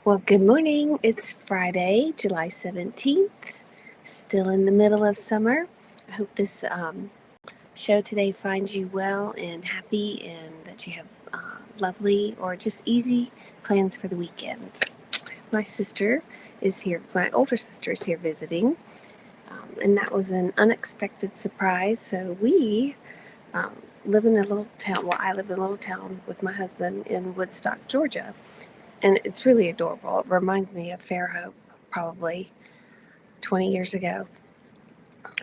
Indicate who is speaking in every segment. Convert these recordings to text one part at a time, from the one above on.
Speaker 1: Well, good morning. It's Friday, July 17th, still in the middle of summer. I hope this show today finds you well and happy and that you have lovely or just easy plans for the weekend. My sister is here, my older sister is here visiting, and that was an unexpected surprise. So we um, live in a little town, well, I live in a little town with my husband in Woodstock, Georgia. And it's really adorable. It reminds me of Fairhope, probably 20 years ago,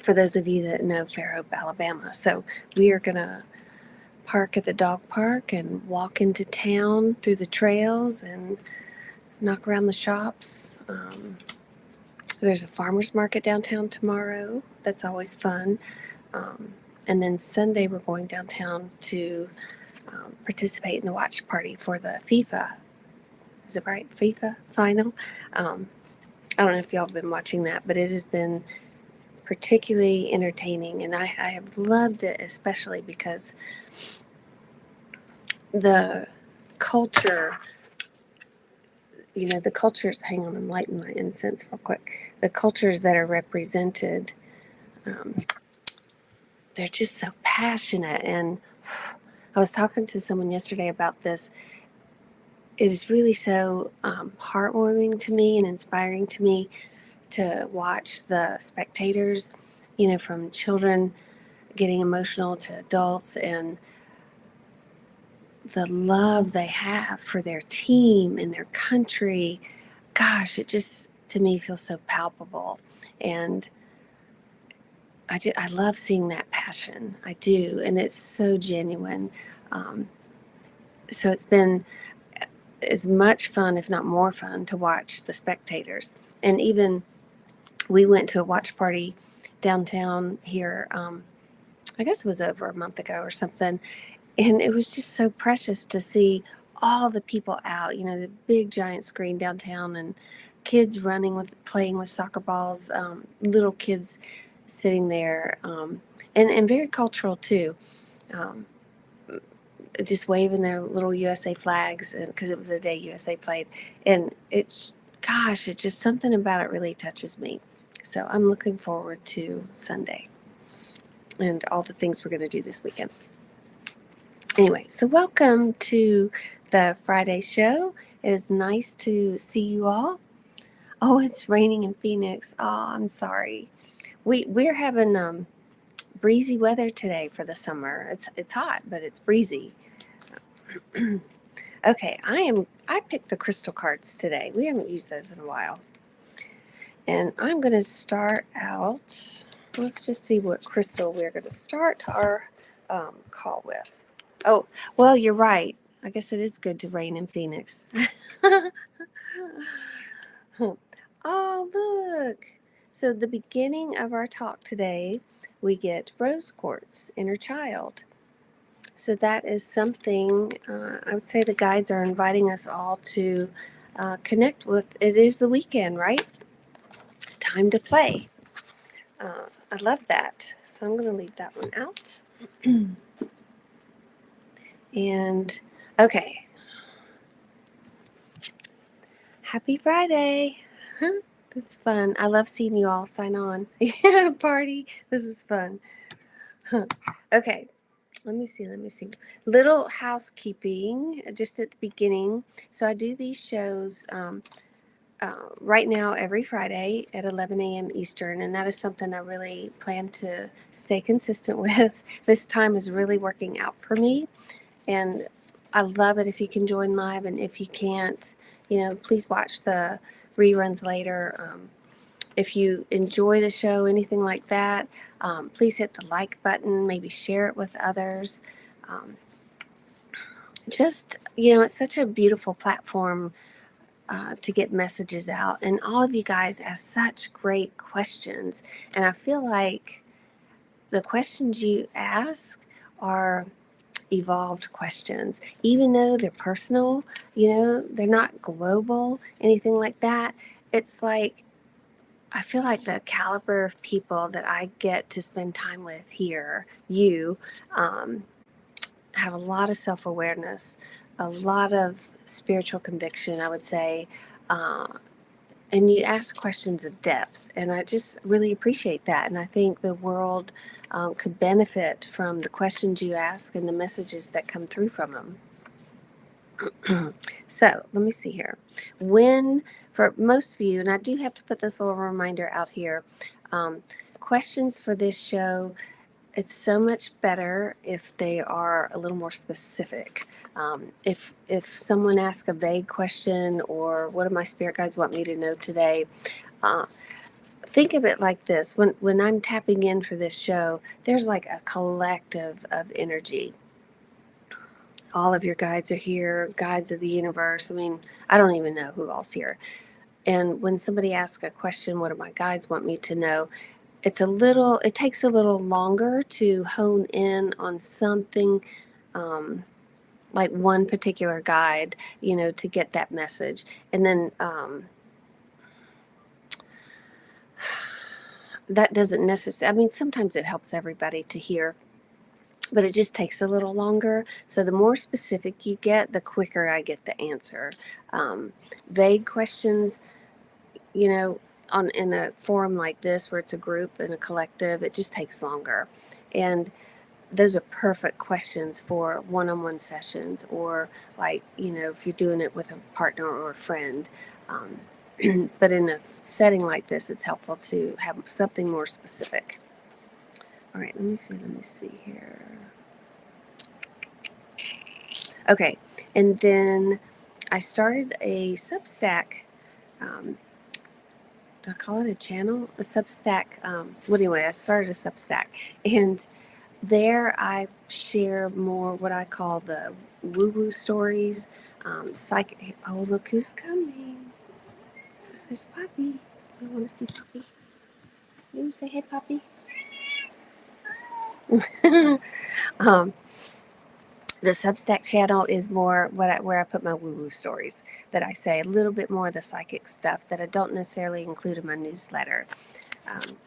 Speaker 1: for those of you that know Fairhope, Alabama. So we are going to park at the dog park and walk into town through the trails and knock around the shops. There's a farmer's market downtown tomorrow. That's always fun. And then Sunday, we're going downtown to participate in the watch party for the FIFA. Is it right? FIFA final. I don't know if y'all have been watching that, but it has been particularly entertaining, and I have loved it, especially because the culture, the cultures, hang on, I'm lighting my incense real quick. The cultures that are represented, they're just so passionate. And I was talking to someone yesterday about this. It is really so heartwarming to me and inspiring to me to watch the spectators, from children getting emotional to adults, and the love they have for their team and their country. Gosh, it just, to me, feels so palpable. And I love seeing that passion. I do. And it's so genuine. So it's been as much fun, if not more fun, to watch the spectators. And even we went to a watch party downtown here. I guess it was over a month ago or something. And it was just so precious to see all the people out, the big giant screen downtown, and kids playing with soccer balls, little kids sitting there, and very cultural too. Just waving their little USA flags because it was the day USA played. And it's just something about it really touches me. So I'm looking forward to Sunday and all the things we're going to do this weekend. Anyway, so welcome to the Friday show. It is nice to see you all. Oh, it's raining in Phoenix. Oh, I'm sorry. We're having breezy weather today for the summer. It's hot, but it's breezy. Okay, I picked the crystal cards today. We haven't used those in a while. And I'm going to start out. Let's just see what crystal we're going to start our call with. Oh, well, you're right. I guess it is good to rain in Phoenix. Oh, look. So the beginning of our talk today, we get rose quartz, inner child. So that is something I would say the guides are inviting us all to connect with. It is the weekend, right? Time to play. I love that. So I'm going to leave that one out. And okay. Happy Friday. This is fun. I love seeing you all sign on. Yeah, party. This is fun. Okay. Let me see. Little housekeeping just at the beginning. So I do these shows right now every Friday at 11 a.m. Eastern, and that is something I really plan to stay consistent with. This time is really working out for me, and I love it if you can join live, and if you can't, please watch the reruns later. If you enjoy the show, anything like that, please hit the like button, maybe share it with others. It's such a beautiful platform to get messages out. And all of you guys ask such great questions. And I feel like the questions you ask are evolved questions, even though they're personal, they're not global, anything like that. It's like, I feel like the caliber of people that I get to spend time with here, have a lot of self-awareness, a lot of spiritual conviction, I would say, and you ask questions of depth, and I just really appreciate that. And I think the world could benefit from the questions you ask and the messages that come through from them. So let me see here. When, for most of you, and I do have to put this little reminder out here, um, questions for this show, it's so much better if they are a little more specific. If someone asks a vague question, or what do my spirit guides want me to know today, uh, think of it like this. When I'm tapping in for this show, there's like a collective of energy. All of your guides are here, guides of the universe. I mean, I don't even know who else here. And when somebody asks a question, what do my guides want me to know? It takes a little longer to hone in on something, um, like one particular guide, to get that message. And then that doesn't necessarily, I mean, sometimes it helps everybody to hear, but it just takes a little longer. So the more specific you get, the quicker I get the answer. Vague questions, you know, in a forum like this where it's a group and a collective, it just takes longer. And those are perfect questions for one-on-one sessions, or like, if you're doing it with a partner or a friend. Um, but in a setting like this, it's helpful to have something more specific. All right, let me see here. Okay, and then I started a Substack. Do I call it a channel? A Substack. Well, anyway, I started a Substack, and there I share more what I call the woo-woo stories. Oh, look who's coming! There's Poppy. I want to see Poppy. You want to say hey, Poppy? um, the Substack channel is more where I put my woo-woo stories, that I say a little bit more of the psychic stuff that I don't necessarily include in my newsletter. Um,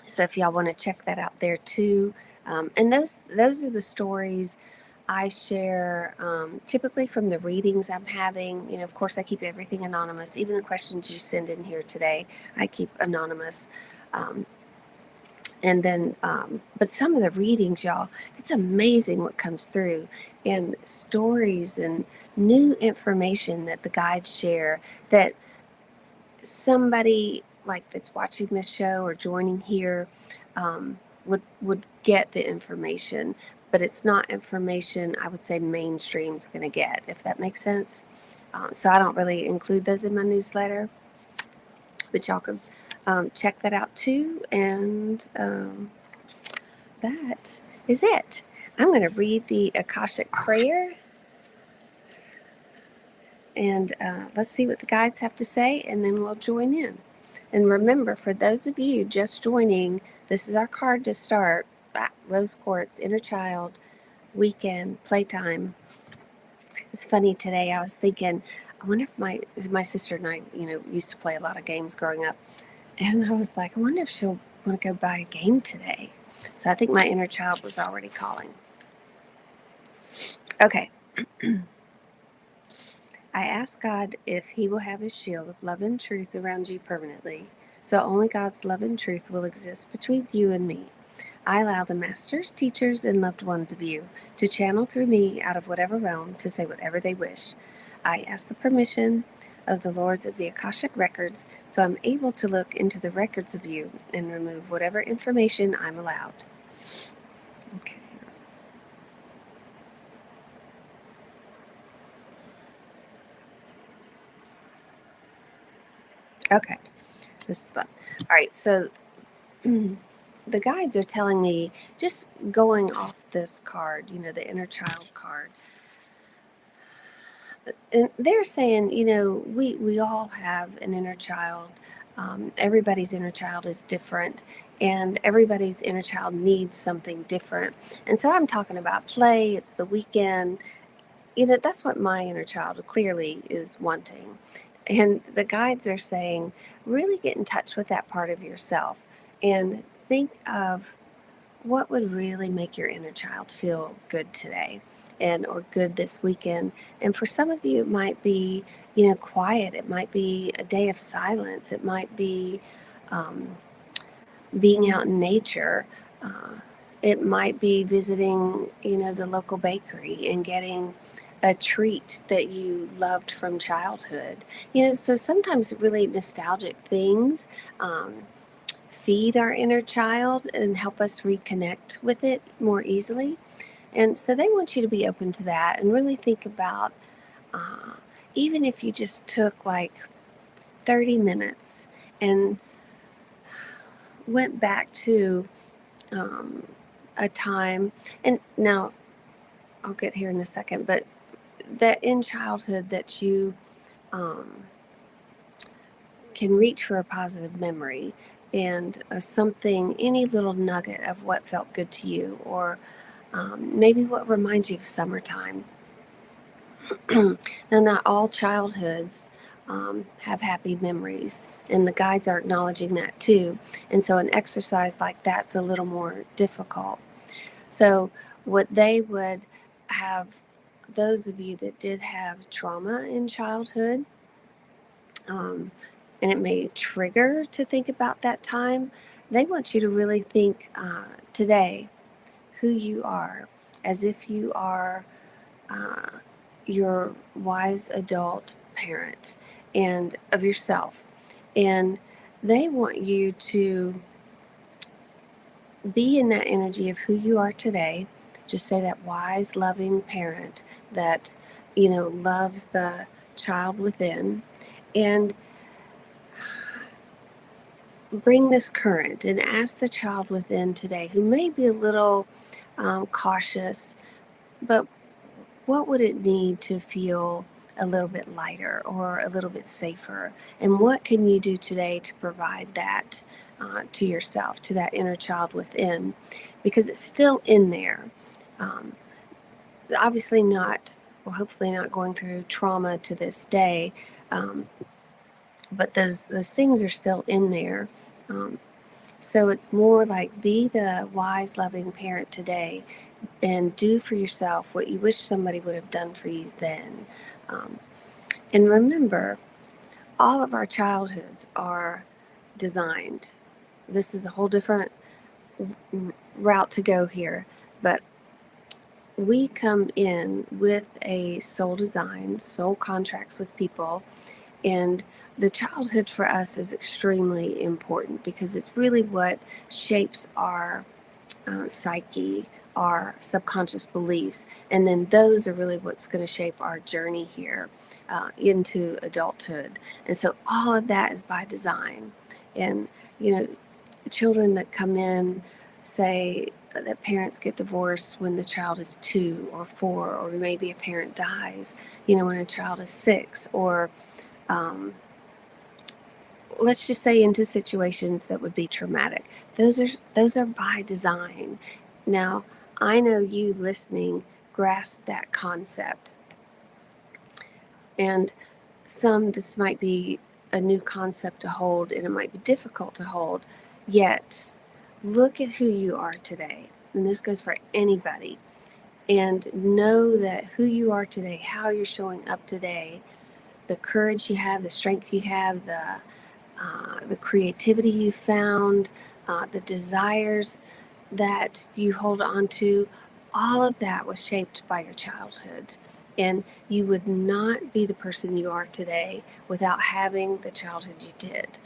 Speaker 1: so if y'all want to check that out there too, and those are the stories I share, typically from the readings I'm having. Of course, I keep everything anonymous. Even the questions you send in here today, I keep anonymous. Um, and then, but some of the readings, y'all, it's amazing what comes through, and stories and new information that the guides share, that somebody like that's watching this show or joining here would get the information, but it's not information I would say mainstream's going to get, if that makes sense. So I don't really include those in my newsletter, but y'all can check that out too. And that is it. I'm going to read the Akashic prayer, and let's see what the guides have to say, and then we'll join in. And remember, for those of you just joining, this is our card to start. Rose Quartz, Inner Child, Weekend, Playtime. It's funny, today I was thinking, I wonder if my sister and I, used to play a lot of games growing up. And I was like, I wonder if she'll want to go buy a game today. So I think my inner child was already calling. Okay. I ask God if He will have His shield of love and truth around you permanently, so only God's love and truth will exist between you and me. I allow the masters, teachers, and loved ones of you to channel through me out of whatever realm to say whatever they wish. I ask the permission of the Lords of the Akashic Records, so I'm able to look into the records of you and remove whatever information I'm allowed. Okay. Okay. This is fun. All right. So the guides are telling me, just going off this card, the inner child card, and they're saying, we all have an inner child. Everybody's inner child is different, and everybody's inner child needs something different. And so I'm talking about play. It's the weekend. That's what my inner child clearly is wanting. And the guides are saying, really get in touch with that part of yourself and think of what would really make your inner child feel good today. and or good this weekend. And for some of you, it might be, quiet. It might be a day of silence. It might be um, being out in nature. It might be visiting, the local bakery and getting a treat that you loved from childhood. So sometimes really nostalgic things feed our inner child and help us reconnect with it more easily. And so they want you to be open to that and really think about, uh, even if you just took like 30 minutes and went back to um, a time, and now I'll get here in a second, but that in childhood that you um, can reach for a positive memory and something, any little nugget of what felt good to you, or maybe what reminds you of summertime. Now, not all childhoods have happy memories, and the guides are acknowledging that too. And so, an exercise like that's a little more difficult. So, what they would have, those of you that did have trauma in childhood, um, and it may trigger to think about that time, they want you to really think today who you are, as if you are uh, your wise adult parent and of yourself. And they want you to be in that energy of who you are today. Just say that wise, loving parent that, loves the child within. And bring this current and ask the child within today, who may be a little cautious, but what would it need to feel a little bit lighter or a little bit safer? And what can you do today to provide that to yourself, to that inner child within? Because it's still in there. Um, Obviously not, or hopefully not going through trauma to this day, um, but those things are still in there. Um, so it's more like be the wise, loving parent today and do for yourself what you wish somebody would have done for you then. Um, and remember, all of our childhoods are designed. This is a whole different route to go here, but we come in with a soul design, soul contracts with people, and the childhood for us is extremely important because it's really what shapes our psyche, our subconscious beliefs, and then those are really what's going to shape our journey here into adulthood. And so all of that is by design. And children that come in say that parents get divorced when the child is 2 or 4, or maybe a parent dies, when a child is 6, or let's just say into situations that would be traumatic. Those are by design. Now, I know you listening grasp that concept, and this might be a new concept to hold, and it might be difficult to hold. Yet, look at who you are today, and this goes for anybody. And know that who you are today, how you're showing up today, the courage you have, the strength you have, the creativity you found, the desires that you hold on to, all of that was shaped by your childhood. And you would not be the person you are today without having the childhood you did.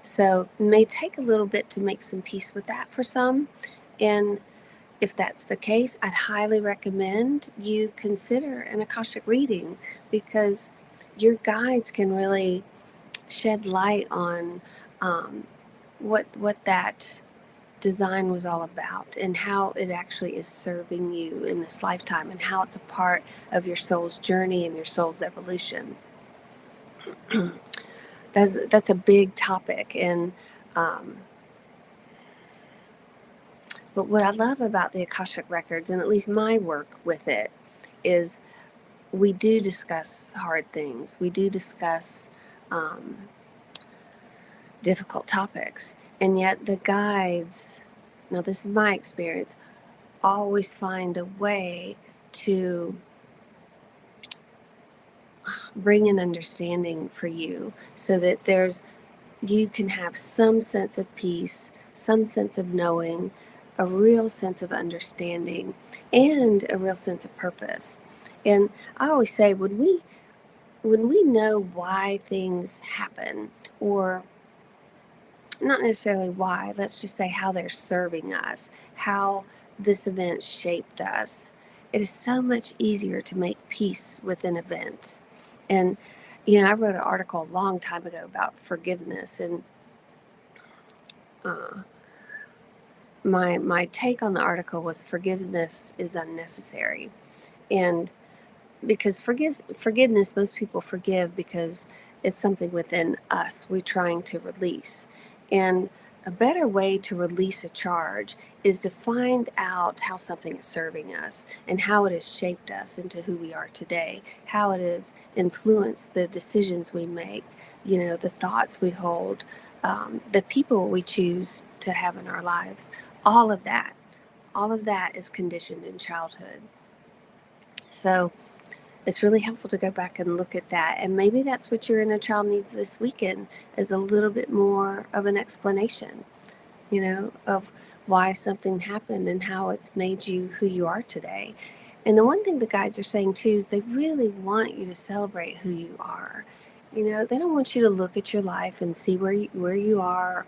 Speaker 1: So it may take a little bit to make some peace with that for some. And if that's the case, I'd highly recommend you consider an Akashic reading, because your guides can really shed light on what that design was all about and how it actually is serving you in this lifetime and how it's a part of your soul's journey and your soul's evolution. That's a big topic, and but what I love about the Akashic Records, and at least my work with it, is we do discuss hard things. We do discuss difficult topics. And yet the guides, now this is my experience, always find a way to bring an understanding for you so that you can have some sense of peace, some sense of knowing, a real sense of understanding, and a real sense of purpose. And I always say when we know why things happen, or not necessarily why, let's just say how they're serving us, how this event shaped us, it is so much easier to make peace with an event. And, I wrote an article a long time ago about forgiveness, and uh, my take on the article was forgiveness is unnecessary. And because forgiveness, most people forgive because it's something within us we're trying to release. And a better way to release a charge is to find out how something is serving us and how it has shaped us into who we are today, how it has influenced the decisions we make, the thoughts we hold, the people we choose to have in our lives. All of that, all of that is conditioned in childhood. So it's really helpful to go back and look at that. And maybe that's what your inner child needs this weekend, is a little bit more of an explanation, of why something happened and how it's made you who you are today. And the one thing the guides are saying too is they really want you to celebrate who you are. They don't want you to look at your life and see where you are,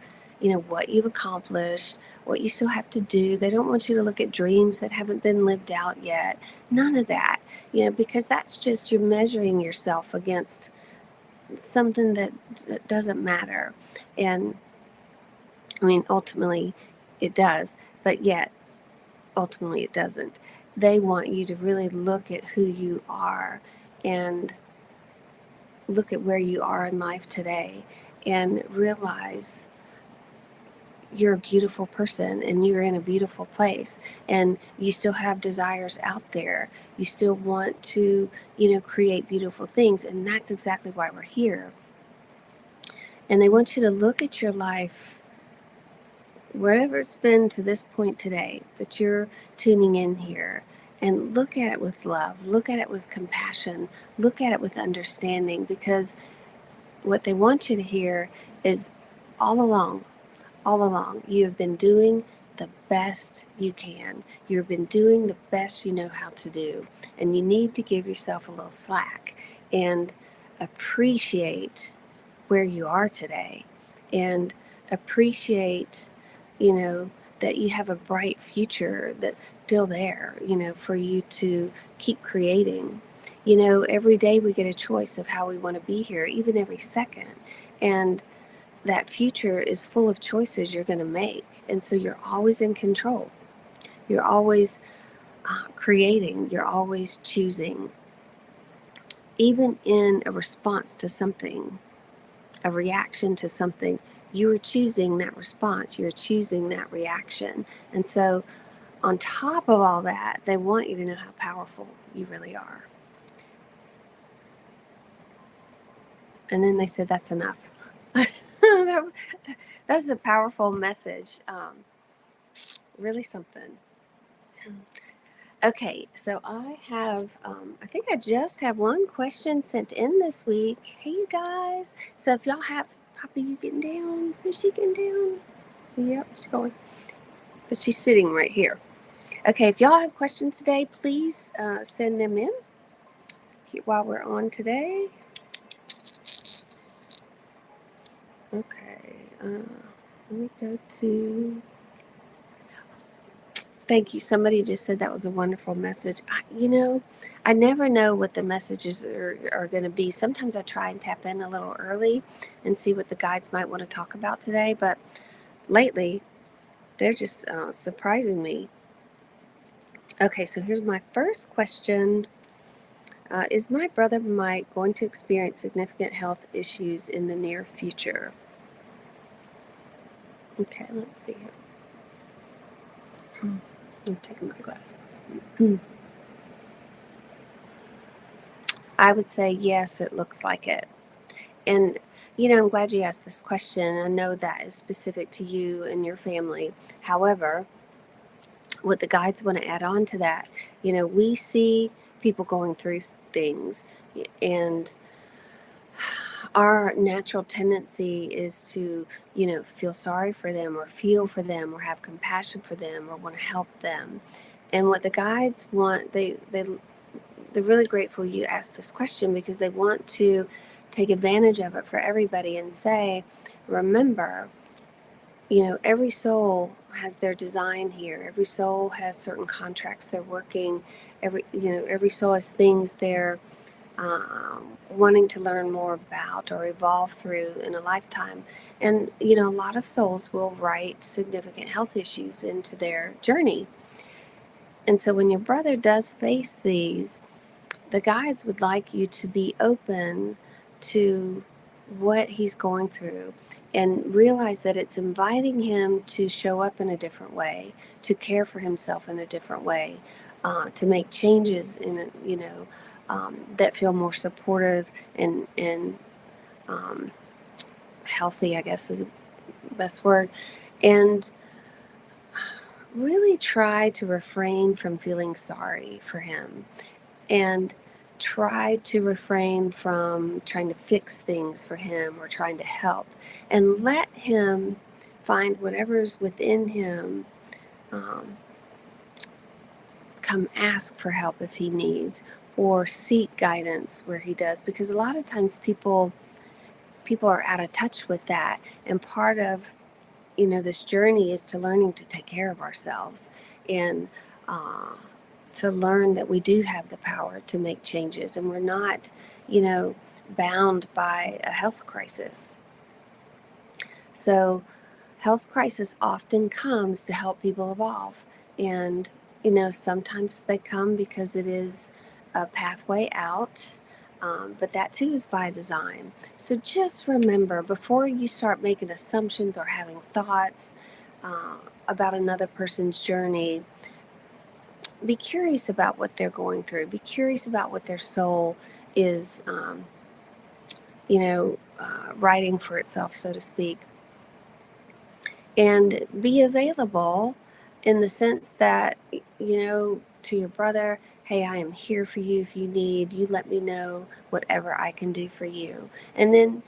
Speaker 1: what you've accomplished, what you still have to do. They don't want you to look at dreams that haven't been lived out yet. None of that, because that's just you're measuring yourself against something that doesn't matter. And I mean, ultimately it does, but yet ultimately it doesn't. They want you to really look at who you are and look at where you are in life today and realize you're a beautiful person and you're in a beautiful place and you still have desires out there. You still want to, create beautiful things. And that's exactly why we're here. And they want you to look at your life, wherever it's been to this point today, that you're tuning in here, and look at it with love, look at it with compassion, look at it with understanding, because what they want you to hear is all along, you have been doing the best you can. You've been doing the best you know how to do. And you need to give yourself a little slack and appreciate where you are today and appreciate, that you have a bright future that's still there, for you to keep creating. Every day we get a choice of how we want to be here, even every second. And that future is full of choices you're going to make. And so you're always in control. You're always creating. You're always choosing. Even in a response to something, a reaction to something, you are choosing that response. You're choosing that reaction. And so on top of all that, they want you to know how powerful you really are. And then they said, that's enough. That's a powerful message. Really something. Okay, so I think I just have one question sent in this week. Hey, you guys. So if y'all have, Poppy, you getting down? Is she getting down? Yep, she's going. But she's sitting right here. Okay, if y'all have questions today, please send them in while we're on today. Okay, let me go to... Thank you. Somebody just said that was a wonderful message. I never know what the messages are going to be. Sometimes I try and tap in a little early and see what the guides might want to talk about today. But lately, they're just surprising me. Okay, so here's my first question. Is my brother Mike going to experience significant health issues in the near future? Okay, let's see here. I'm taking my glasses. I would say yes, it looks like it. And, I'm glad you asked this question. I know that is specific to you and your family. However, what the guides want to add on to that, we see people going through things, and our natural tendency is to, feel sorry for them or feel for them or have compassion for them or want to help them. And what the guides want, they're really grateful you asked this question, because they want to take advantage of it for everybody and say, remember, every soul has their design here. Every soul has certain contracts they're working. Every soul has things they're wanting to learn more about or evolve through in a lifetime. And, a lot of souls will write significant health issues into their journey. And so when your brother does face these, the guides would like you to be open to what he's going through and realize that it's inviting him to show up in a different way, to care for himself in a different way, to make changes that feel more supportive and healthy, I guess is the best word. And really try to refrain from feeling sorry for him, and try to refrain from trying to fix things for him or trying to help, and let him find whatever's within him. Come ask for help if he needs, or seek guidance where he does, because a lot of times people are out of touch with that. And part of this journey is to learning to take care of ourselves, and to learn that we do have the power to make changes, and we're not, bound by a health crisis. So health crisis often comes to help people evolve. And, sometimes they come because it is a pathway out. But that too is by design. So just remember, before you start making assumptions or having thoughts about another person's journey, be curious about what they're going through. Be curious about what their soul is, writing for itself, so to speak. And be available in the sense that, to your brother, hey, I am here for you if you need. You let me know whatever I can do for you. And then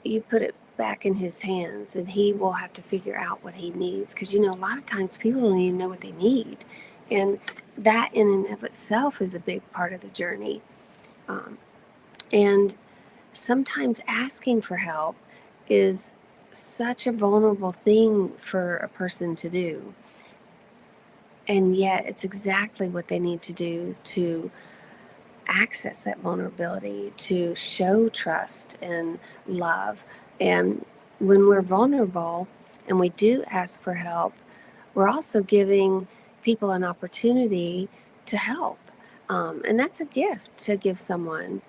Speaker 1: you put it back in his hands, and he will have to figure out what he needs. Because, a lot of times people don't even know what they need. And that in and of itself is a big part of the journey. And sometimes asking for help is such a vulnerable thing for a person to do. And yet it's exactly what they need to do to access that vulnerability, to show trust and love. And when we're vulnerable and we do ask for help, we're also giving people an opportunity to help. And that's a gift to give someone.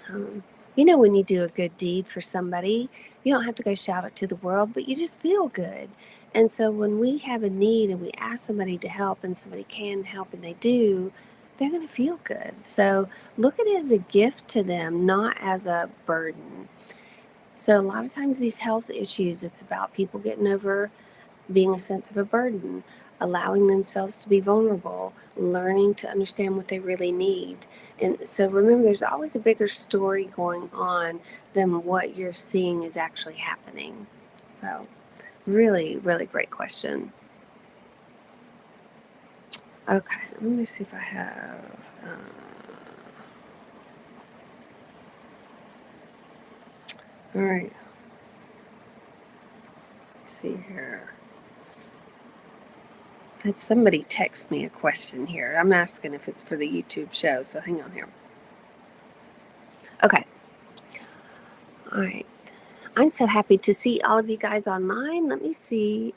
Speaker 1: When you do a good deed for somebody, you don't have to go shout it to the world, but you just feel good. And so when we have a need and we ask somebody to help and somebody can help and they do, they're going to feel good. So look at it as a gift to them, not as a burden. So a lot of times these health issues, it's about people getting over being a sense of a burden, allowing themselves to be vulnerable, learning to understand what they really need. And so remember, there's always a bigger story going on than what you're seeing is actually happening. So really, really great question. Okay, let me see if I have... all right. Let's see here. Had somebody text me a question here. I'm asking if it's for the YouTube show, so hang on here. Okay. All right. I'm so happy to see all of you guys online. Let me see.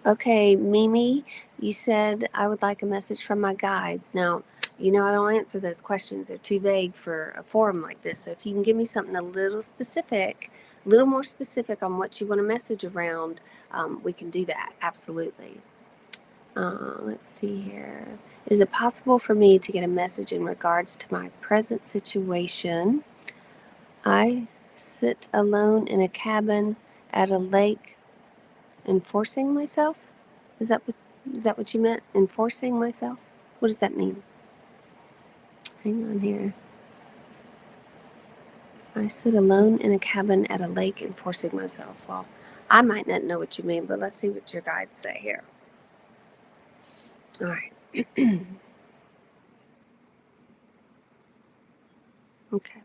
Speaker 1: Okay, Mimi, you said I would like a message from my guides. Now, I don't answer those questions. They're too vague for a forum like this. So if you can give me something a little specific, a little more specific on what you want to message around, we can do that. Absolutely. Let's see here. Is it possible for me to get a message in regards to my present situation? I sit alone in a cabin at a lake and forcing myself? Is that what you meant? Enforcing myself? What does that mean? Hang on here. I sit alone in a cabin at a lake enforcing myself. Well, I might not know what you mean, but let's see what your guides say here. All right. Okay.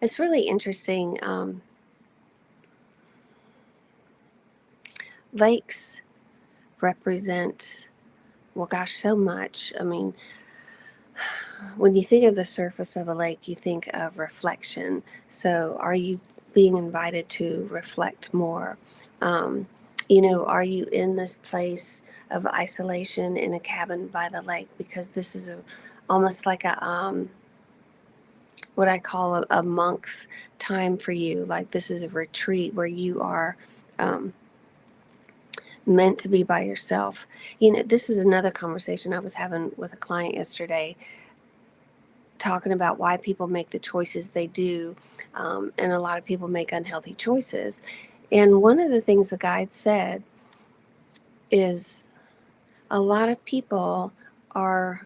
Speaker 1: It's really interesting. Lakes represent, well, gosh, so much. I mean, when you think of the surface of a lake, you think of reflection. So, are you being invited to reflect more? Are you in this place of isolation in a cabin by the lake? Because this is almost like a what I call a monk's time for you. Like this is a retreat where you are. Um, Meant to be by yourself. This is another conversation I was having with a client yesterday, talking about why people make the choices they do, and a lot of people make unhealthy choices. And one of the things the guide said is a lot of people are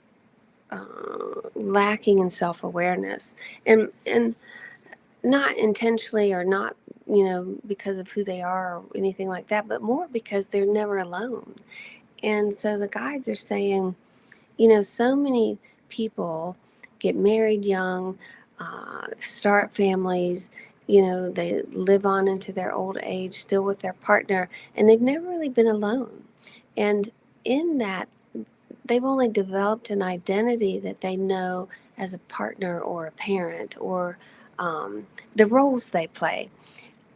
Speaker 1: lacking in self-awareness, and not intentionally or not because of who they are or anything like that, but more because they're never alone. And so the guides are saying, so many people get married young, start families, they live on into their old age still with their partner, and they've never really been alone. And in that, they've only developed an identity that they know as a partner or a parent or the roles they play.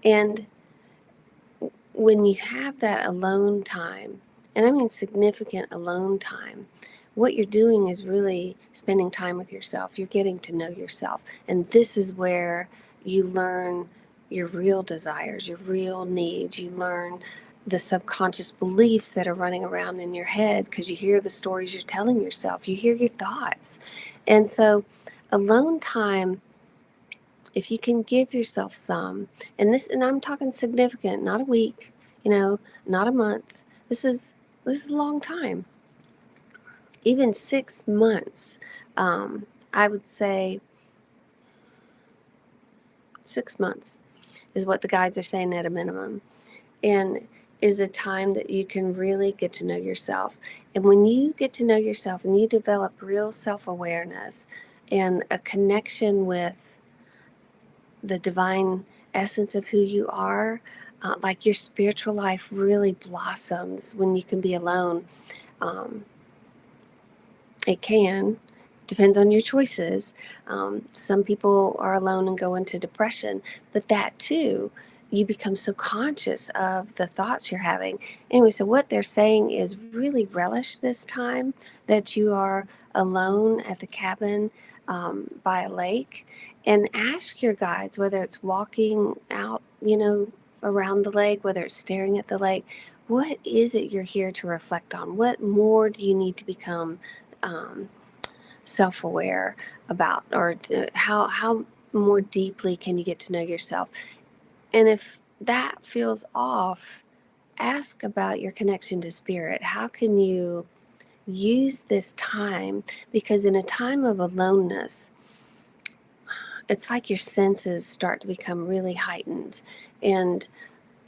Speaker 1: And when you have that alone time, and I mean significant alone time, what you're doing is really spending time with yourself. You're getting to know yourself. And this is where you learn your real desires, your real needs. You learn the subconscious beliefs that are running around in your head because you hear the stories you're telling yourself, you hear your thoughts. And so, alone time, if you can give yourself some, and I'm talking significant, not a week, not a month. This is a long time. Even 6 months. I would say 6 months is what the guides are saying at a minimum, and is a time that you can really get to know yourself. And when you get to know yourself and you develop real self-awareness and a connection with the divine essence of who you are, like your spiritual life really blossoms when you can be alone. Um, it can, depends on your choices. Some people are alone and go into depression, but that too, you become so conscious of the thoughts you're having. Anyway, so what they're saying is really relish this time that you are alone at the cabin by a lake, and ask your guides, whether it's walking out, around the lake, whether it's staring at the lake, what is it you're here to reflect on? What more do you need to become um, self-aware about, or how more deeply can you get to know yourself? And if that feels off, ask about your connection to spirit. How can you use this time? Because in a time of aloneness, it's like your senses start to become really heightened, and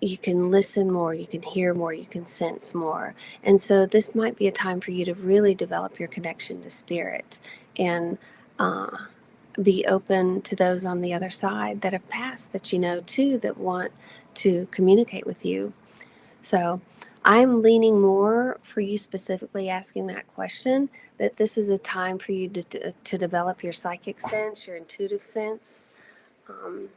Speaker 1: you can listen more, you can hear more, you can sense more. And so this might be a time for you to really develop your connection to spirit, and uh, be open to those on the other side that have passed, that too, that want to communicate with you. So I'm leaning more for you specifically asking that question, that this is a time for you to develop your psychic sense, your intuitive sense. Um,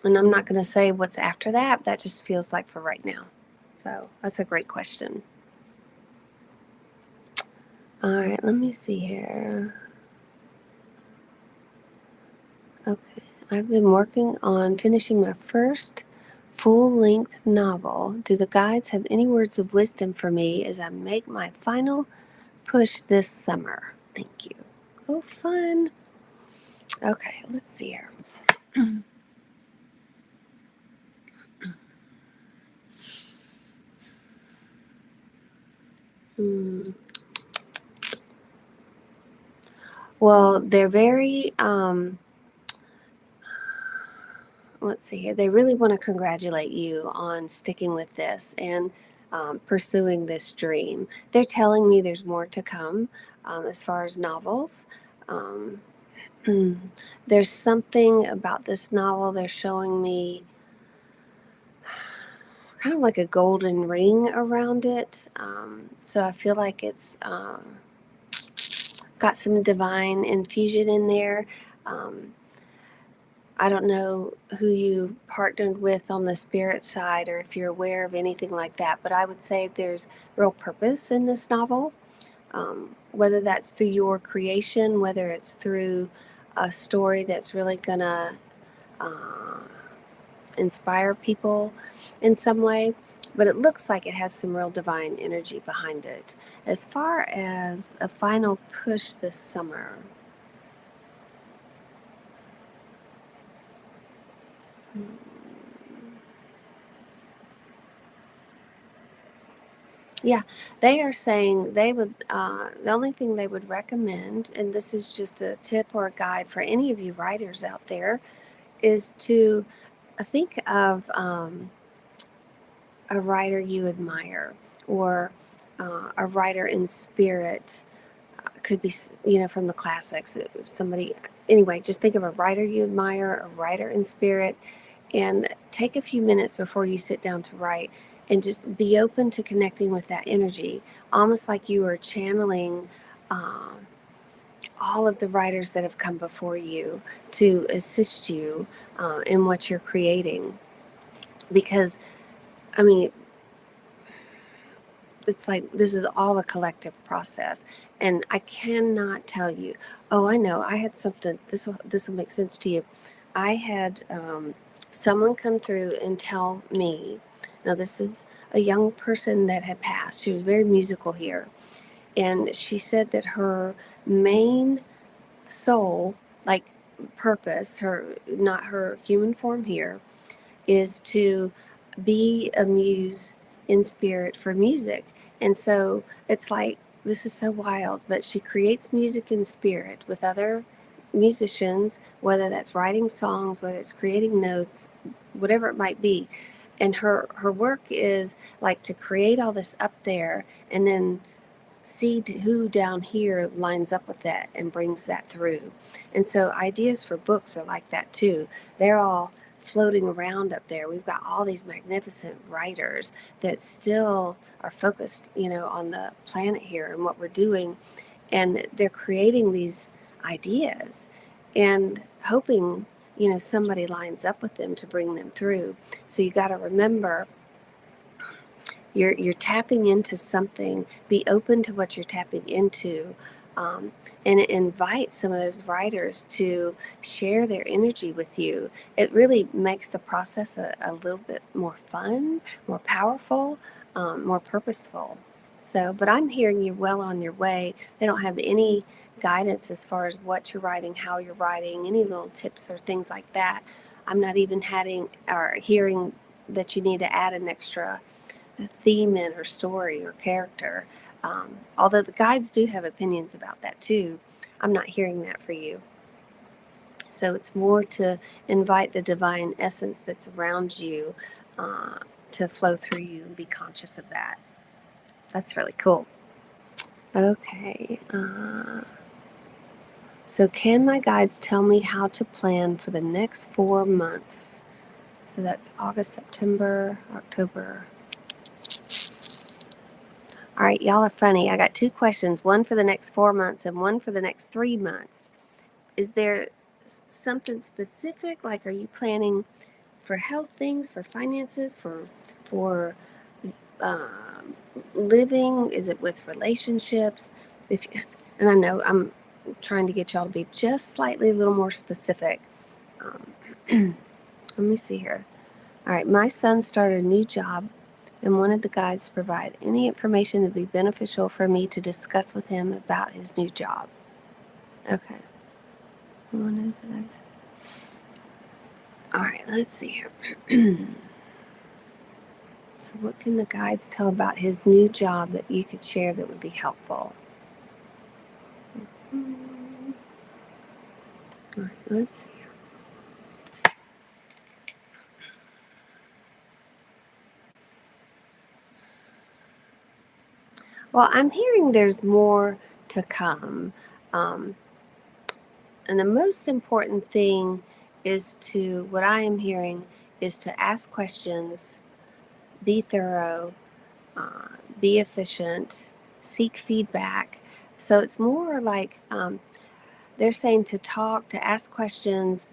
Speaker 1: And I'm not going to say what's after that. That just feels like for right now. So that's a great question. All right, let me see here. Okay, I've been working on finishing my first full-length novel. Do the guides have any words of wisdom for me as I make my final push this summer? Thank you. Oh, fun. Okay, let's see here. Hmm. Well, they're very, let's see here. They really want to congratulate you on sticking with this and pursuing this dream. They're telling me there's more to come as far as novels. Um, there's something about this novel. They're showing me kind of like a golden ring around it. So I feel like it's got some divine infusion in there. Um, I don't know who you partnered with on the spirit side or if you're aware of anything like that, but I would say there's real purpose in this novel. Whether that's through your creation, whether it's through a story that's really gonna uh, inspire people in some way, but it looks like it has some real divine energy behind it. As far as a final push this summer, yeah, they are saying they would, the only thing they would recommend, and this is just a tip or a guide for any of you writers out there, is to think of a writer you admire or a writer in spirit. Could be, from the classics, somebody, anyway, just think of a writer you admire, a writer in spirit, and take a few minutes before you sit down to write and just be open to connecting with that energy, almost like you are channeling all of the writers that have come before you to assist you in what you're creating. Because, I mean, it's like this is all a collective process, and I cannot tell you. Oh, I know. I had something. This will make sense to you. I had someone come through and tell me. Now, this is a young person that had passed. She was very musical here, and she said that her main soul, like purpose, her not her human form here, is to be a muse in spirit for music. And so it's like, this is so wild, but she creates music in spirit with other musicians, whether that's writing songs, whether it's creating notes, whatever it might be. And her work is like to create all this up there and then see who down here lines up with that and brings that through. And so ideas for books are like that too. They're all floating around up there. We've got all these magnificent writers that still are focused, on the planet here and what we're doing. And they're creating these ideas and hoping, somebody lines up with them to bring them through. So you got to remember you're tapping into something. Be open to what you're tapping into, um, and invite some of those writers to share their energy with you. It really makes the process a little bit more fun, more powerful, more purposeful. So, but I'm hearing you're well on your way. They don't have any guidance as far as what you're writing, how you're writing, any little tips or things like that. I'm not even having or hearing that you need to add an extra theme in or story or character. Although the guides do have opinions about that too, I'm not hearing that for you. So it's more to invite the divine essence that's around you uh, to flow through you and be conscious of that. That's really cool. Okay. So, can my guides tell me how to plan for the next 4 months? So that's August, September, October. All right, y'all are funny. I got two questions, one for the next 4 months and one for the next 3 months. Is there something specific? Like, are you planning for health things, for finances, for uh, living? Is it with relationships? If and I know I'm trying to get y'all to be just slightly a little more specific. Um, let me see here. All right, my son started a new job and wanted the guides to provide any information that would be beneficial for me to discuss with him about his new job. Okay. Wanted the guides. All right, let's see here. So what can the guides tell about his new job that you could share that would be helpful? All right, let's see. Well, I'm hearing there's more to come. Um, and the most important thing is what I am hearing is to ask questions, be thorough, uh, be efficient, seek feedback. So it's more like they're saying to talk, to ask questions,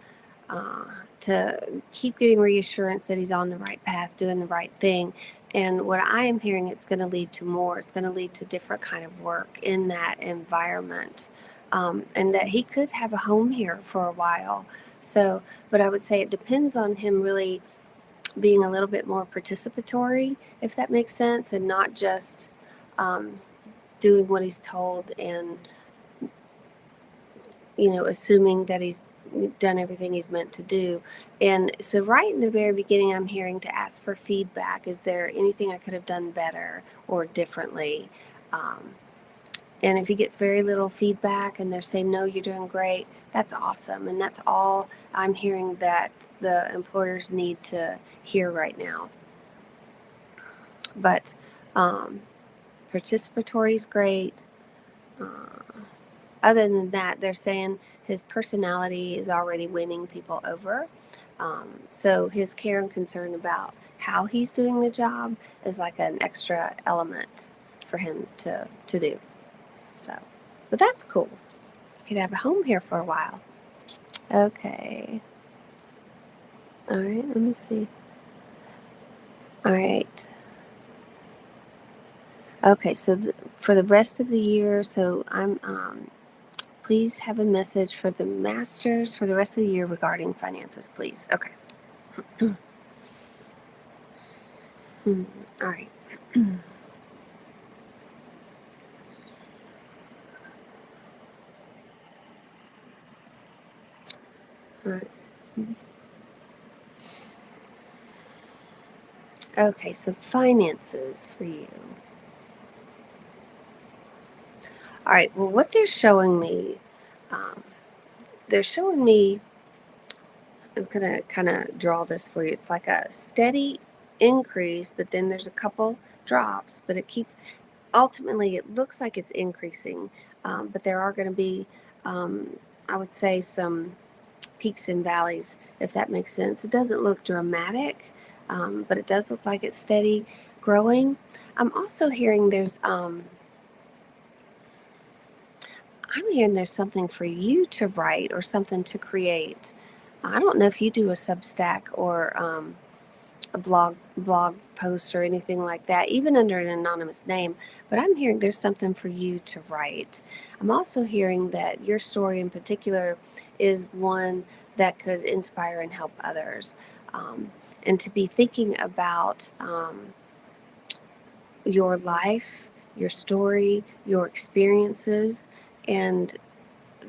Speaker 1: uh, to keep getting reassurance that he's on the right path, doing the right thing. And what I am hearing, it's going to lead to more. It's going to lead to different kind of work in that environment, and that he could have a home here for a while. So, but I would say it depends on him really being a little bit more participatory, if that makes sense, and not just um, doing what he's told and assuming that he's done everything he's meant to do. And so, right in the very beginning, I'm hearing to ask for feedback. Is there anything I could have done better or differently? Um, and if he gets very little feedback and they're saying, no, you're doing great, that's awesome. And that's all I'm hearing that the employers need to hear right now. But participatory is great. Other than that, they're saying his personality is already winning people over. So his care and concern about how he's doing the job is like an extra element for him to do. So, but that's cool. He could have a home here for a while. Okay. All right, let me see. All right. Okay, so for the rest of the year, so I'm please have a message for the masters for the rest of the year regarding finances, please. Okay. All right. All right. Okay, so finances for you. All right, well, what um, they're showing me, I'm going to kind of draw this for you. It's like a steady increase, but then there's a couple drops, but ultimately, it looks like it's increasing. But there are going to be, I would say, some peaks and valleys, if that makes sense. It doesn't look dramatic, but it does look like it's steady growing. I'm also hearing I'm hearing there's something for you to write or something to create. I don't know if you do a Substack or a blog post or anything like that, even under an anonymous name. But I'm hearing there's something for you to write. I'm also hearing that your story in particular is one that could inspire and help others. And to be thinking about your life, your story, your experiences, and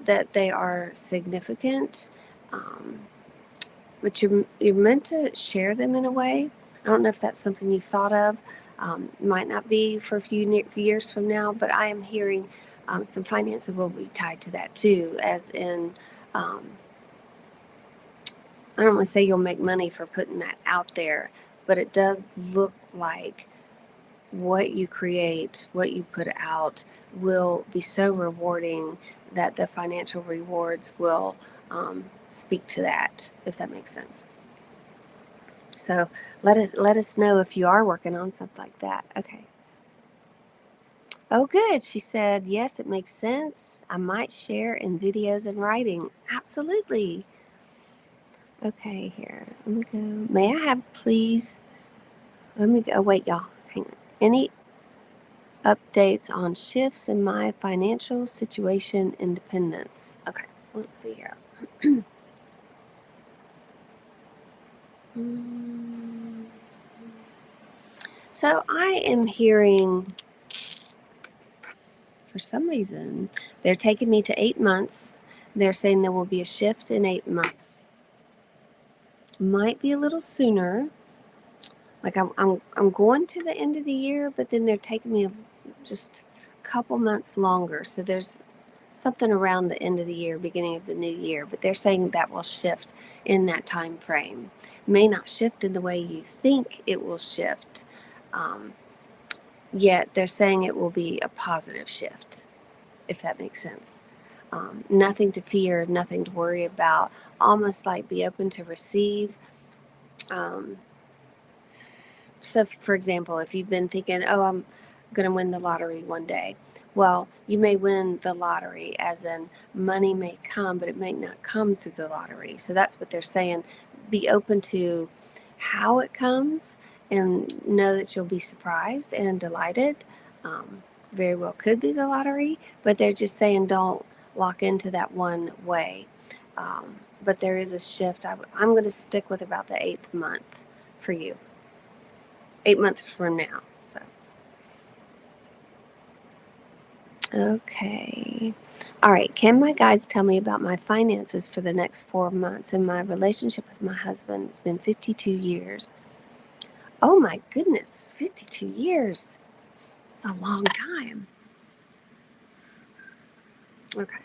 Speaker 1: that they are significant. Um, but you're meant to share them in a way. I don't know if that's something you've thought of. Might not be for a few years from now, but I am hearing some finances will be tied to that too, as in, um, I don't want to say you'll make money for putting that out there, but it does look like what you create, what you put out will be so rewarding that the financial rewards will speak to that, if that makes sense. So let us know if you are working on something like that. Okay. Oh, good. She said, yes, it makes sense. I might share in videos and writing. Absolutely. Okay, here. Let me go. May I have, please? Let me go. Oh, wait, y'all. Hang on. Any updates on shifts in my financial situation independence? Okay, let's see here. So I am hearing, for some reason, they're taking me to 8 months. They're saying there will be a shift in 8 months. Might be a little sooner. Like I'm going to the end of the year, but then they're taking me just a couple months longer. So there's something around the end of the year, beginning of the new year, but they're saying that will shift in that time frame. May not shift in the way you think it will shift, um, yet they're saying it will be a positive shift, if that makes sense. Nothing to fear, nothing to worry about, almost like be open to receive. Um, So, for example, if you've been thinking, oh, I'm going to win the lottery one day, well, you may win the lottery, as in money may come, but it may not come through the lottery. So that's what they're saying. Be open to how it comes and know that you'll be surprised and delighted. Very well could be the lottery, but they're just saying don't lock into that one way. But there is a shift. I'm going to stick with about the eighth month for you. 8 months from now. So, okay. All right. Can my guides tell me about my finances for the next 4 months and my relationship with my husband? It's been 52 years. Oh my goodness, 52 years. It's a long time. Okay.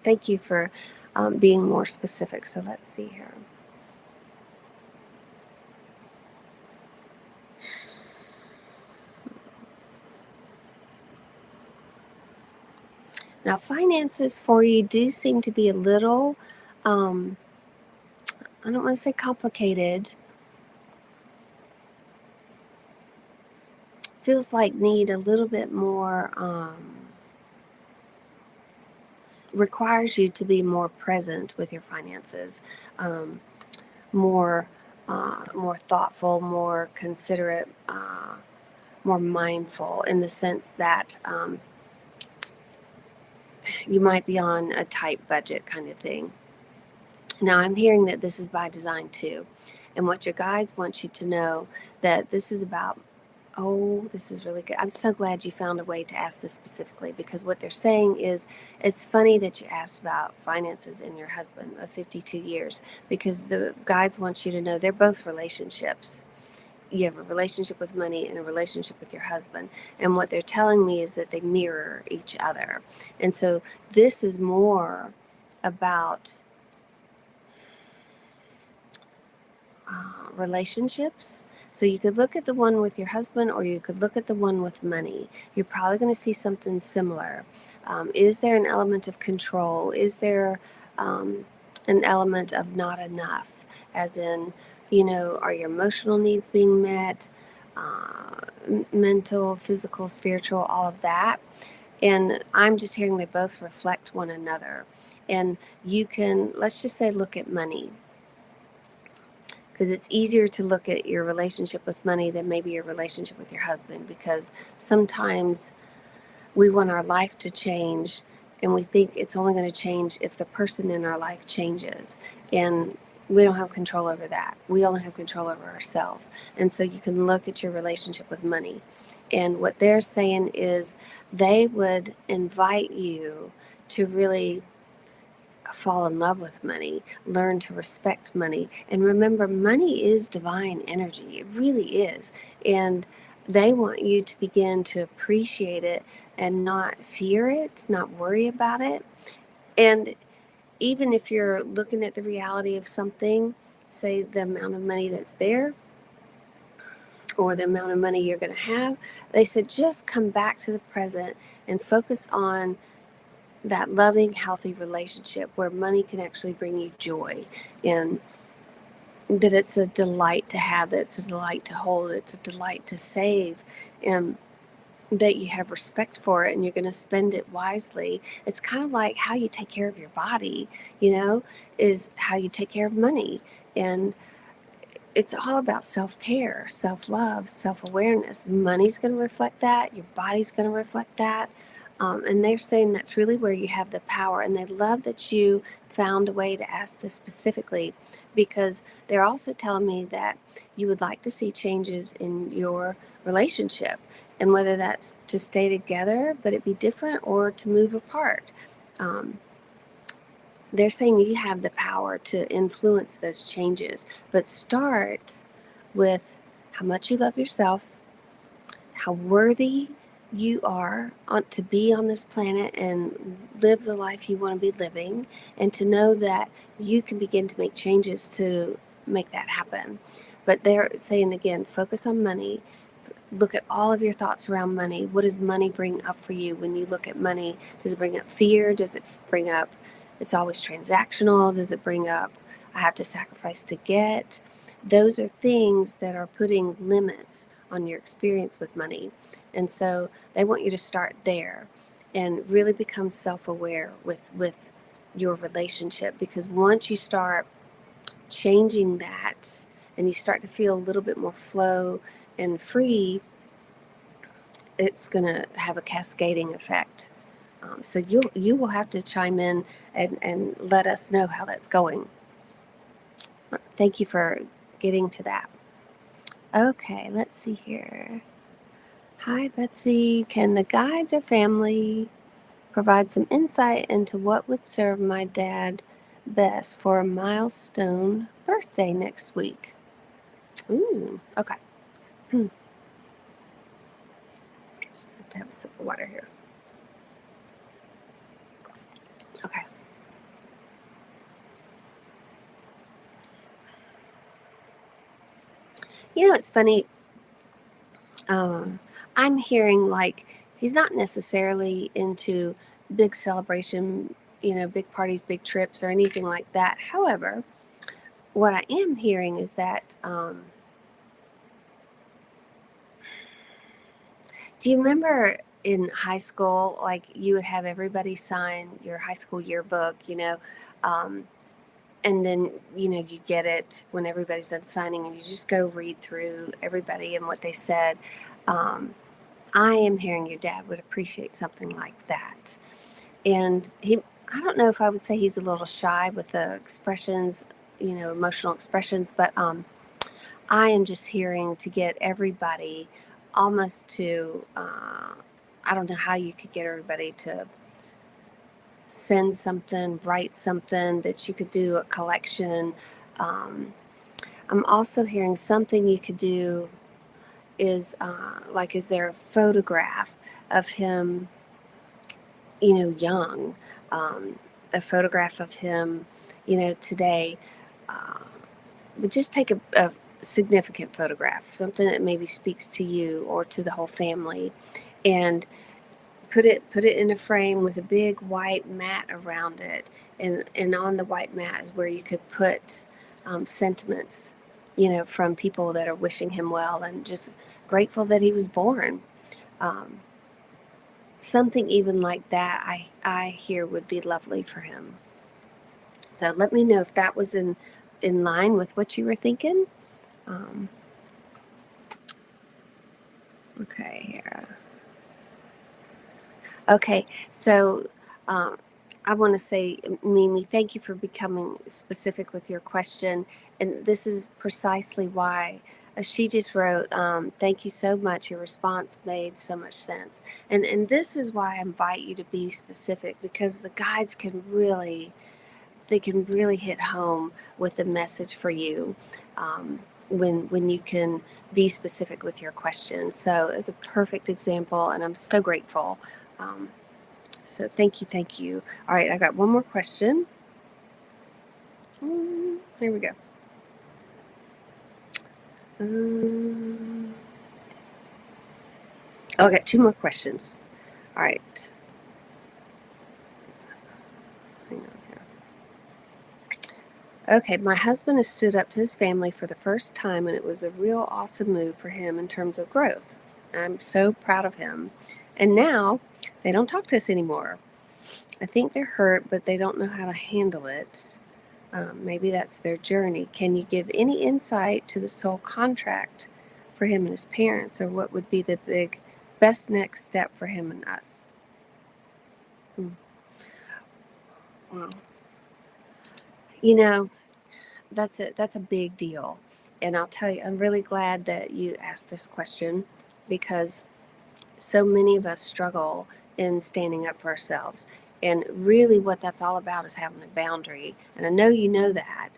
Speaker 1: Thank you for being more specific. So let's see here. Now, finances for you do seem to be a little, I don't want to say complicated. Feels like need a little bit more, requires you to be more present with your finances, um, more, more thoughtful, more considerate, more mindful in the sense that you might be on a tight budget kind of thing. Now, I'm hearing that this is by design too. And what your guides want you to know that this is about, oh, this is really good. I'm so glad you found a way to ask this specifically, because what they're saying is it's funny that you asked about finances in your husband of 52 years, because the guides want you to know they're both relationships. You have a relationship with money and a relationship with your husband. And what they're telling me is that they mirror each other. And so this is more about relationships. So you could look at the one with your husband or you could look at the one with money. You're probably going to see something similar. Is there an element of control? Is there an element of not enough? As in, are your emotional needs being met? Mental, physical, spiritual, all of that. And I'm just hearing they both reflect one another. And you can, let's just say, look at money, because it's easier to look at your relationship with money than maybe your relationship with your husband, because sometimes we want our life to change and we think it's only going to change if the person in our life changes, and we don't have control over that. We only have control over ourselves. And so you can look at your relationship with money, and what they're saying is they would invite you to really fall in love with money, learn to respect money. And remember, money is divine energy. It really is. And they want you to begin to appreciate it and not fear it, not worry about it. And even if you're looking at the reality of something, say the amount of money that's there or the amount of money you're going to have, they said just come back to the present and focus on that loving, healthy relationship where money can actually bring you joy, and that it's a delight to have, that it's a delight to hold, it's a delight to save, and that you have respect for it and you're going to spend it wisely. It's kind of like how you take care of your body, is how you take care of money. And it's all about self-care, self-love, self-awareness. Money's going to reflect that. Your body's going to reflect that. And they're saying that's really where you have the power. And they love that you found a way to ask this specifically, because they're also telling me that you would like to see changes in your relationship, and whether that's to stay together but it be different or to move apart. Um, they're saying you have the power to influence those changes, but start with how much you love yourself, how worthy you are to be on this planet and live the life you want to be living, and to know that you can begin to make changes to make that happen. But they're saying again, focus on money. Look at all of your thoughts around money. What does money bring up for you when you look at money? Does it bring up fear? Does it bring up it's always transactional? Does it bring up I have to sacrifice to get? Those are things that are putting limits on your experience with money. And so they want you to start there and really become self-aware with your relationship, because once you start changing that and you start to feel a little bit more flow and free, it's going to have a cascading effect. So you will have to chime in and let us know how that's going. Thank you for getting to that. Okay, let's see here. Hi, Betsy. Can the guides or family provide some insight into what would serve my dad best for a milestone birthday next week? Ooh, okay. Have to have a sip of water here. Okay. It's funny. I'm hearing like he's not necessarily into big celebration, big parties, big trips, or anything like that. However, what I am hearing is that do you remember in high school, like you would have everybody sign your high school yearbook, um, and then, you get it when everybody's done signing and you just go read through everybody and what they said. Um, I am hearing your dad would appreciate something like that. And I don't know if I would say he's a little shy with the expressions, emotional expressions, but I am just hearing to get everybody almost to, I don't know how you could get everybody to send something, write something, that you could do a collection. Um, I'm also hearing something you could do is like, is there a photograph of him, young, a photograph of him, today. Uh, but just take a significant photograph, something that maybe speaks to you or to the whole family, and put it in a frame with a big white mat around it, and on the white mat is where you could put sentiments, from people that are wishing him well and just grateful that he was born. Um, Something even like that, I hear would be lovely for him. So let me know if that was in line with what you were thinking. Um, okay, here. Okay, so um, I want to say, Mimi, thank you for becoming specific with your question. And this is precisely why she just wrote, thank you so much. Your response made so much sense. And this is why I invite you to be specific, because the guides can really hit home with the message for you, when you can be specific with your question. So it's a perfect example, and I'm so grateful. Um, so thank you, thank you. All right, I got one more question. Here we go. I got two more questions. All right. Hang on here. Okay, my husband has stood up to his family for the first time, and it was a real awesome move for him in terms of growth. I'm so proud of him. And now they don't talk to us anymore. I think they're hurt, but they don't know how to handle it. Maybe that's their journey. Can you give any insight to the soul contract for him and his parents, or what would be the best next step for him and us? Wow. You know, that's a big deal. And I'll tell you, I'm really glad that you asked this question, because so many of us struggle in standing up for ourselves. And really what that's all about is having a boundary. And I know you know that.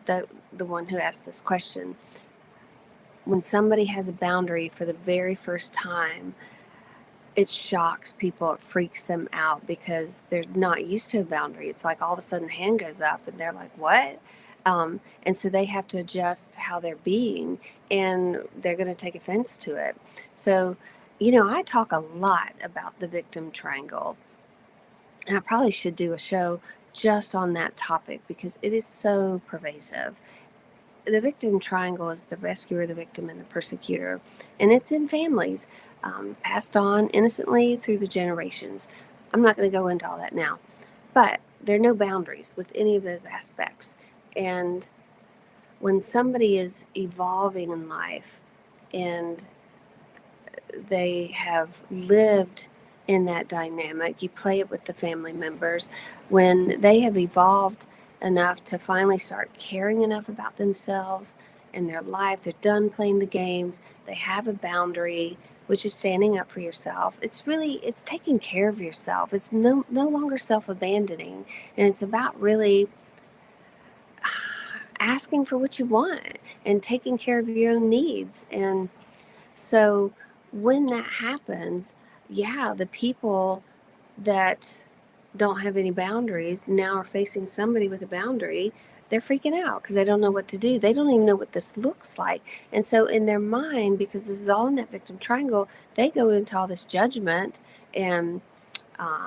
Speaker 1: The one who asked this question, when somebody has a boundary for the very first time, it shocks people, it freaks them out because they're not used to a boundary. It's like all of a sudden hand goes up and they're like, what? And so they have to adjust how they're being, and they're going to take offense to it. So, I talk a lot about the victim triangle, and I probably should do a show just on that topic because it is so pervasive. The victim triangle is the rescuer, the victim, and the persecutor, and it's in families, passed on innocently through the generations. I'm not going to go into all that now, but there are no boundaries with any of those aspects. And when somebody is evolving in life and they have lived in that dynamic, you play it with the family members. When they have evolved enough to finally start caring enough about themselves and their life, they're done playing the games, they have a boundary, which is standing up for yourself. It's taking care of yourself. It's no longer self-abandoning, and it's about really asking for what you want and taking care of your own needs. And so when that happens, yeah, the people that don't have any boundaries now are facing somebody with a boundary. They're freaking out because they don't know what to do. They don't even know what this looks like. And so in their mind, because this is all in that victim triangle, they go into all this judgment and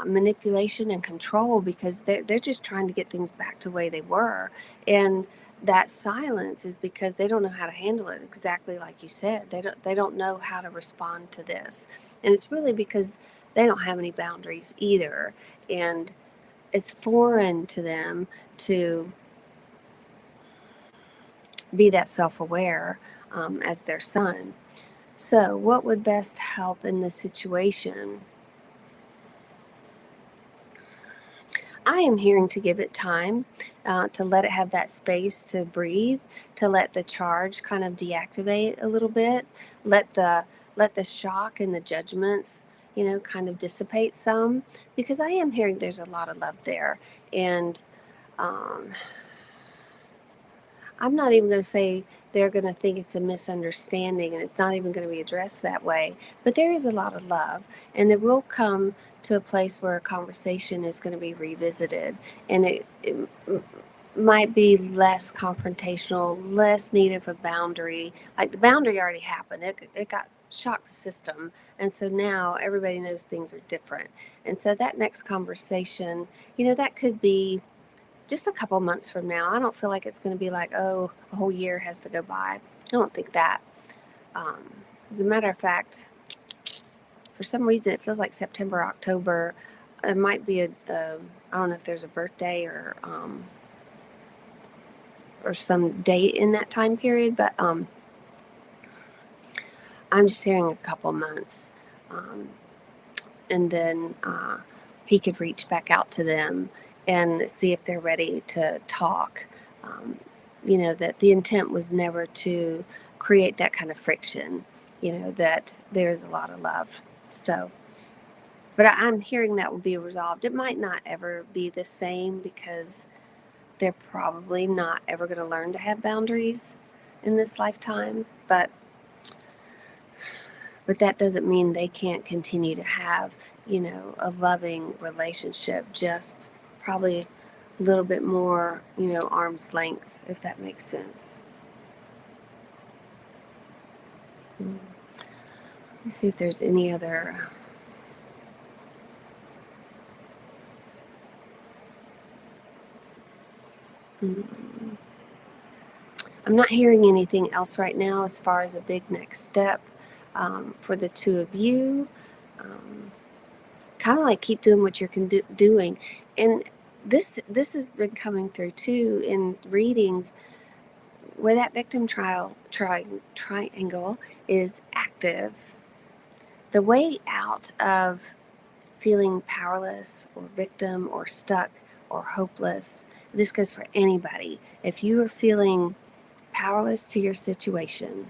Speaker 1: manipulation and control because they're just trying to get things back to the way they were. And that silence is because they don't know how to handle it, exactly like you said. They don't know how to respond to this. And it's really because they don't have any boundaries either. And it's foreign to them to be that self-aware as their son. So what would best help in this situation? I am hearing to give it time, to let it have that space to breathe, to let the charge kind of deactivate a little bit, let the shock and the judgments, kind of dissipate some, because I am hearing there's a lot of love there, and um, I'm not even going to say they're going to think it's a misunderstanding and it's not even going to be addressed that way. But there is a lot of love, and there will come to a place where a conversation is going to be revisited, and it might be less confrontational, less need of a boundary. Like the boundary already happened, it got shocked the system, and so now everybody knows things are different. And so that next conversation, that could be just a couple months from now. I don't feel like it's going to be like, oh, a whole year has to go by. I don't think that. As a matter of fact, for some reason, it feels like September, October. It might be I don't know if there's a birthday or some date in that time period, but I'm just hearing a couple months. And then he could reach back out to them and see if they're ready to talk. That the intent was never to create that kind of friction, that there's a lot of love. So, but I'm hearing that will be resolved. It might not ever be the same because they're probably not ever going to learn to have boundaries in this lifetime. But that doesn't mean they can't continue to have, a loving relationship, just probably a little bit more, arm's length, if that makes sense. Let's see if there's any other. I'm not hearing anything else right now as far as a big next step for the two of you. Kind of like keep doing what you're doing. And this has been coming through too in readings where that victim triangle is active. The way out of feeling powerless or victim or stuck or hopeless, this goes for anybody. If you are feeling powerless to your situation,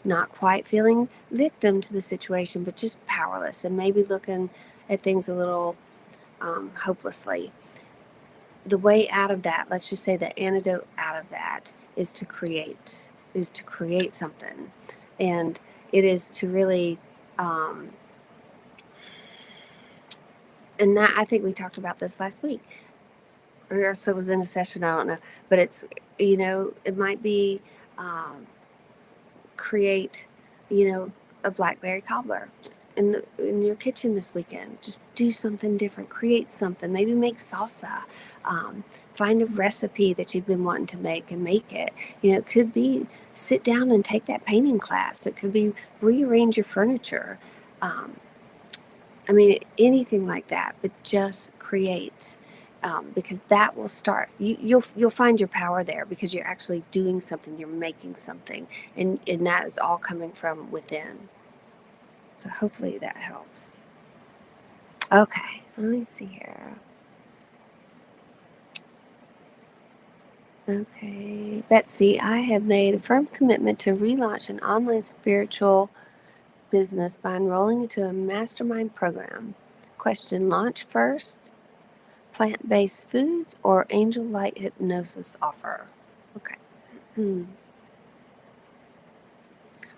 Speaker 1: not quite feeling victim to the situation, but just powerless and maybe looking at things a little hopelessly. The way out of that, let's just say the antidote out of that is to create, something. And it is to really, and that, I think we talked about this last week, or so it was in a session, I don't know, but it's, it might be, create, a blackberry cobbler in your kitchen this weekend. Just do something different. Create something. Maybe make salsa. Um, find a recipe that you've been wanting to make and make it. It could be sit down and take that painting class. It could be rearrange your furniture. Um, anything like that, but just create. Because that will start. You'll find your power there because you're actually doing something. You're making something, and that is all coming from within. So hopefully that helps. Okay, let me see here. Okay, Betsy, I have made a firm commitment to relaunch an online spiritual business by enrolling into a mastermind program. Question: launch first, plant-based foods, or angel light hypnosis offer? Okay.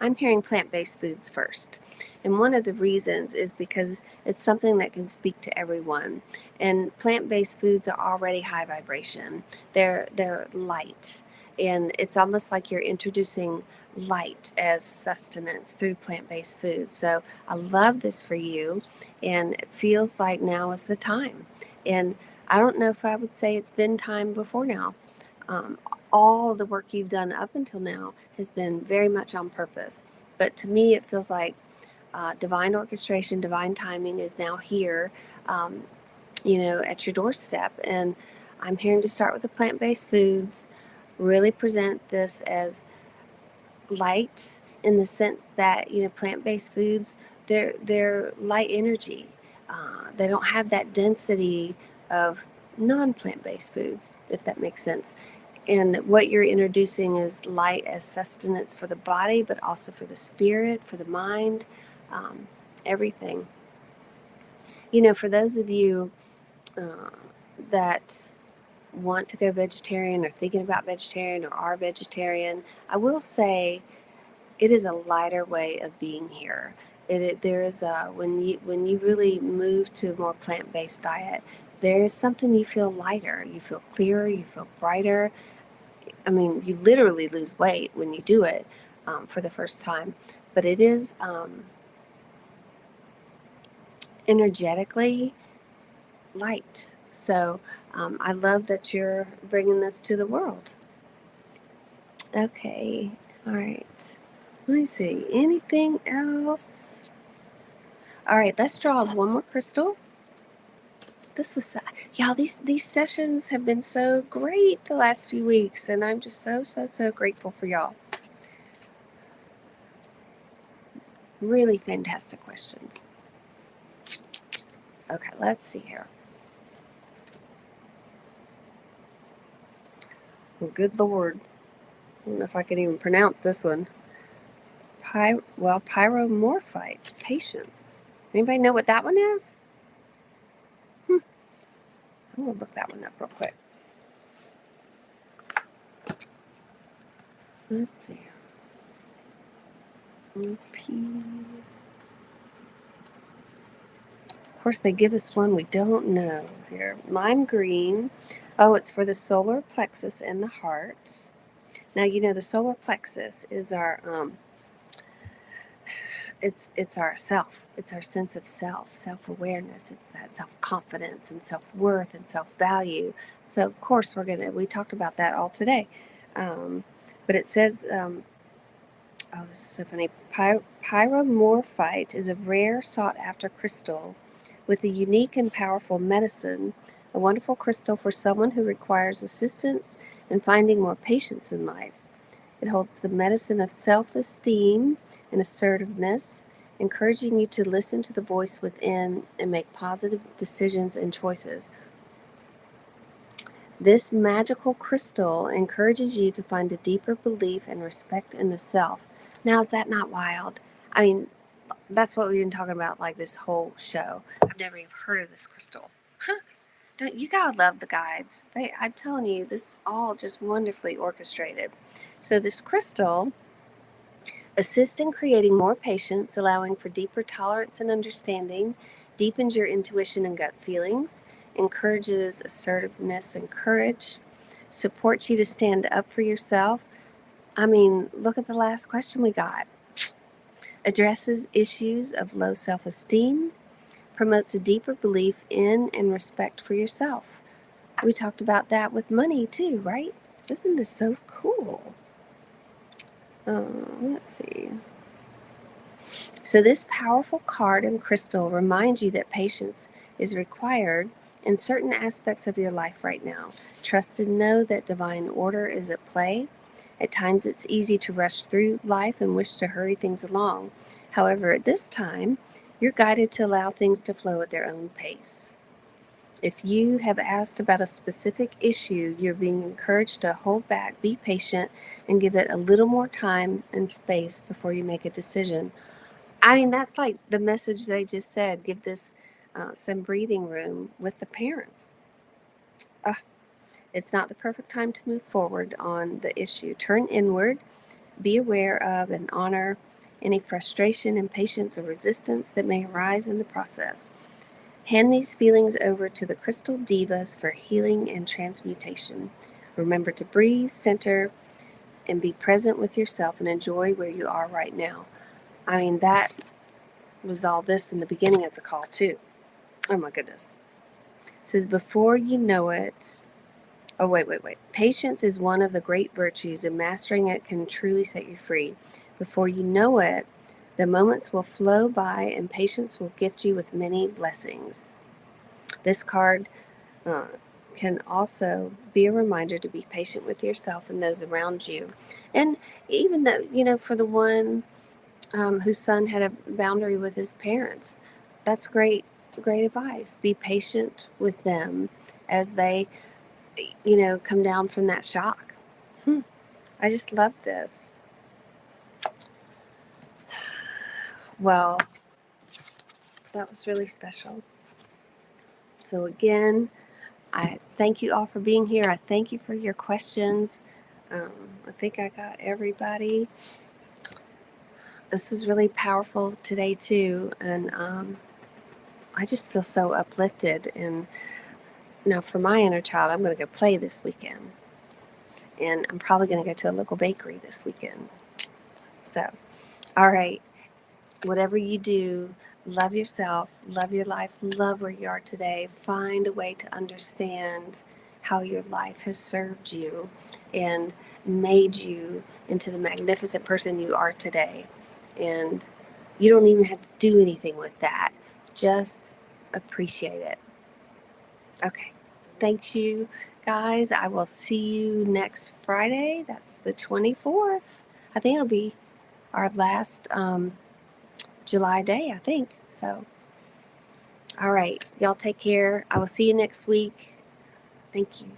Speaker 1: I'm hearing plant-based foods first. And one of the reasons is because it's something that can speak to everyone. And plant-based foods are already high vibration. They're light. And it's almost like you're introducing light as sustenance through plant-based foods. So I love this for you. And it feels like now is the time. And I don't know if I would say it's been time before now. Um, all of the work you've done up until now has been very much on purpose. But to me, it feels like divine orchestration, divine timing is now here, at your doorstep. And I'm hearing to start with the plant-based foods, really present this as light in the sense that, plant-based foods, they're light energy. They don't have that density of non-plant-based foods, if that makes sense. And what you're introducing is light as sustenance for the body, but also for the spirit, for the mind, everything. For those of you that want to go vegetarian or thinking about vegetarian or are vegetarian, I will say it is a lighter way of being here. There is a when you really move to a more plant-based diet, there is something you feel lighter, you feel clearer, you feel brighter. You literally lose weight when you do it for the first time, but it is energetically light. So I love that you're bringing this to the world. Okay, all right. Let me see. Anything else? All right, let's draw one more crystal. This was, y'all, these sessions have been so great the last few weeks, and I'm just so grateful for y'all. Really fantastic questions. Okay, let's see here. Well, good Lord. I don't know if I can even pronounce this one. Pyromorphite. Patience. Anybody know what that one is? I'm going to look that one up real quick. Let's see. Of course, they give us one we don't know here. Lime green. Oh, it's for the solar plexus and the heart. Now, the solar plexus is our it's our self. It's our sense of self-awareness. It's that self-confidence and self-worth and self-value. So, of course, we talked about that all today. But it says, oh, this is so funny. Pyromorphite is a rare, sought-after crystal with a unique and powerful medicine, a wonderful crystal for someone who requires assistance in finding more patience in life. It holds the medicine of self-esteem and assertiveness, encouraging you to listen to the voice within and make positive decisions and choices. This magical crystal encourages you to find a deeper belief and respect in the self. Now, is that not wild? That's what we've been talking about like this whole show. I've never even heard of this crystal. Don't you gotta love the guides? I'm telling you, this is all just wonderfully orchestrated. So this crystal assists in creating more patience, allowing for deeper tolerance and understanding, deepens your intuition and gut feelings, encourages assertiveness and courage, supports you to stand up for yourself. I mean, look at the last question we got. Addresses issues of low self esteem, promotes a deeper belief in and respect for yourself. We talked about that with money too, right? Isn't this so cool? Let's see. So, this powerful card and crystal reminds you that patience is required in certain aspects of your life right now. Trust and know that divine order is at play. At times, it's easy to rush through life and wish to hurry things along. However, at this time, you're guided to allow things to flow at their own pace. If you have asked about a specific issue, you're being encouraged to hold back, be patient, and give it a little more time and space before you make a decision. I mean, that's like the message they just said. Give this some breathing room with the parents. It's not the perfect time to move forward on the issue. Turn inward, be aware of and honor any frustration, impatience, or resistance that may arise in the process. Hand these feelings over to the crystal divas for healing and transmutation. Remember to breathe, center, and be present with yourself and enjoy where you are right now. I mean, that was all this in the beginning of the call, too. Oh my goodness. It says, before you know it, oh, wait. Patience is one of the great virtues, and mastering it can truly set you free. Before you know it, the moments will flow by, and patience will gift you with many blessings. This card can also be a reminder to be patient with yourself and those around you. And even though, for the one whose son had a boundary with his parents, that's great advice. Be patient with them as they, come down from that shock. I just love this. Well, that was really special. So again, I thank you all for being here. I thank you for your questions. I think I got everybody. This was really powerful today too, and I just feel so uplifted. And now for my inner child, I'm going to go play this weekend, and I'm probably going to go to a local bakery this weekend. So, all right, whatever you do, love yourself, love your life, love where you are today. Find a way to understand how your life has served you and made you into the magnificent person you are today. And you don't even have to do anything with that. Just appreciate it. Okay. Thanks, you guys. I will see you next Friday. That's the 24th. I think it'll be our last July day, I think. So, all right. Y'all take care. I will see you next week. Thank you.